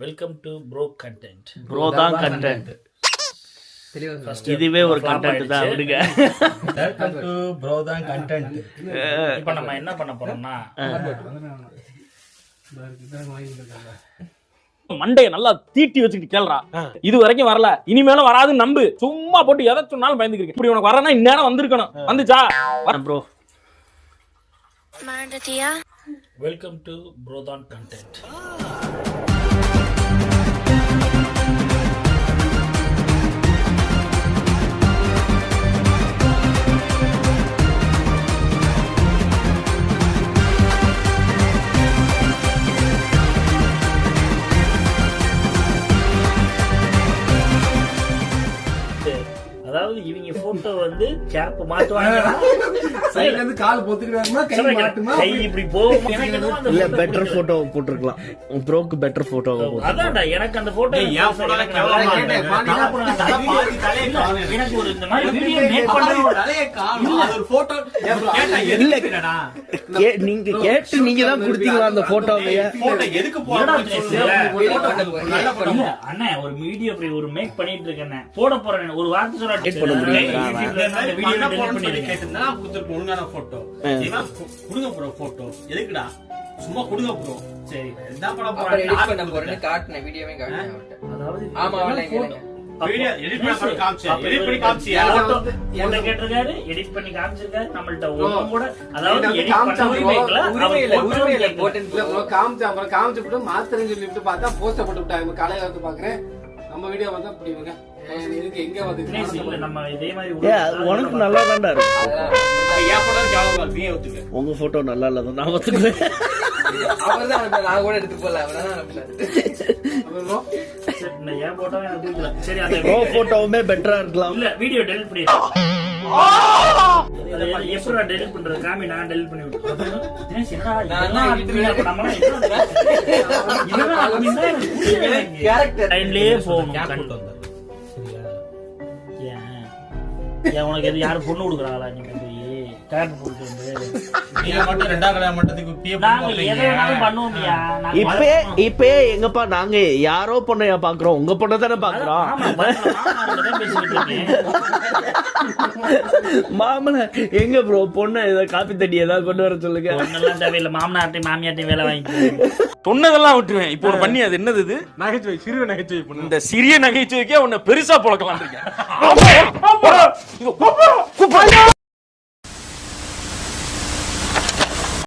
Welcome to bro content. Bro தான் content. இதுவே ஒரு கண்டென்ட் தான் விடுங்க. வெல்கம் டு ப்ரோ தான் கண்டென்ட். இப்போ நம்ம என்ன பண்ண போறோம்னா மண்டைய நல்லா தீட்டி வச்சுக்கிட்டு கேள்றா. இது வரைக்கும் வரல, இனிமேலும் வராதுன்னு நம்பு. சும்மா போட்டு எதை சொன்னாலும் பயந்துக்கிறேன். இப்படி உனக்கு வரனா இந்நேரம் வந்திருக்கணும். வந்துச்சா ப்ரோ? வெல்கம் டு ப்ரோ தான் கண்டென்ட். அதாவது இவங்க போட்டோ வந்து கேப் மாட்டுவாங்க, சைடுல இருந்து கால் பொத்திடுவாங்க, கை மாட்டுமா, கை இப்படி போகும். எனக்கு இல்ல பெட்டர் போட்டோ போட்டுருக்கலாம். ப்ரோக்கு பெட்டர் போட்டோ. அதான்டா எனக்கு அந்த போட்டோ எனக்கு ஒரு இந்த மாதிரி வீடியோ மேக் பண்றது ஒரு போட்டோ இல்ல. நீங்க கேட்டு நீங்க தான் கொடுத்தீங்களா அந்த போட்டோவை? போட்டோ எதுக்கு போடணும் அண்ணே? ஒரு வீடியோ இப்படி ஒரு மேக் பண்ணிட்டு இருக்கேன், போட போறேன். ஒரு வார்த்தை சொல்ல சும்மா கொடுங்க ப்ரோ. சரி என்ன பண்ண போறேன் காட்டுன வீடியோவே காட்டுனேன். அதாவது ஆமா வீடியோ எடிட் பண்ணி கேட்டிருக்காரு, எடிட் பண்ணி காமிச்சிருக்காரு. நம்மள்ட்ட ஒண்ணும் கூட அதாவது எடிட் பண்ணவே இல்ல. உரிமையில போட்டு காமிச்சு மாத்திரம் சொல்லிட்டு பார்த்தா போஸ்ட் போட்டு விட்டாங்க. காலையில வந்து பாக்குறேன் நம்ம வீடியோ வந்து அப்படி எங்க வந்து நம்ம இதே மாதிரி உனக்கு நல்லா தான்டா இருக்கு. உங்க போட்டோ நல்லா இல்ல தான் நான் ஒத்துக்குறேன். அவர்தான் நான் கூட எடுத்து போல என் போட்டோவே எனக்கு பிடிக்கல. சரி அந்த போட்டோவுமே பெட்டரா இருக்கலாம். இல்ல வீடியோ டெலிட் பண்ணி எப்படா டெலிட் பண்றது? காமி நான் டெலிட் பண்ணி விட்டேன். உனக்கு எது யாரும் பொண்ணு கொடுக்குறாங்களா? நீங்க போய் கேரக்டர் போட்டு வந்து இப்ப எங்கப்பா நாங்க யாரோ பொண்ணையா பாக்குறோம், உங்க பொண்ணை தானே பாக்குறோம். மாமன எங்க ப்ரோ பொண்ணு ஏதாவது காப்பி தண்ணி ஏதாவது கொண்டு வர சொல்லுங்க. ஒன்னெல்லாம் தேவையில்லை, மாமனார்ட்டையும் மாமியார்ட்டையும் வேலை வாங்கி சொன்னதெல்லாம் விட்டுருவேன். இப்போ ஒரு பண்ணி அது என்னது? இது நகைச்சுவை, சிறிய நகைச்சுவை. இந்த சிறிய நகைச்சுவைக்கே உன்னை பெருசா பொழக்கலாம் இருக்கேன்.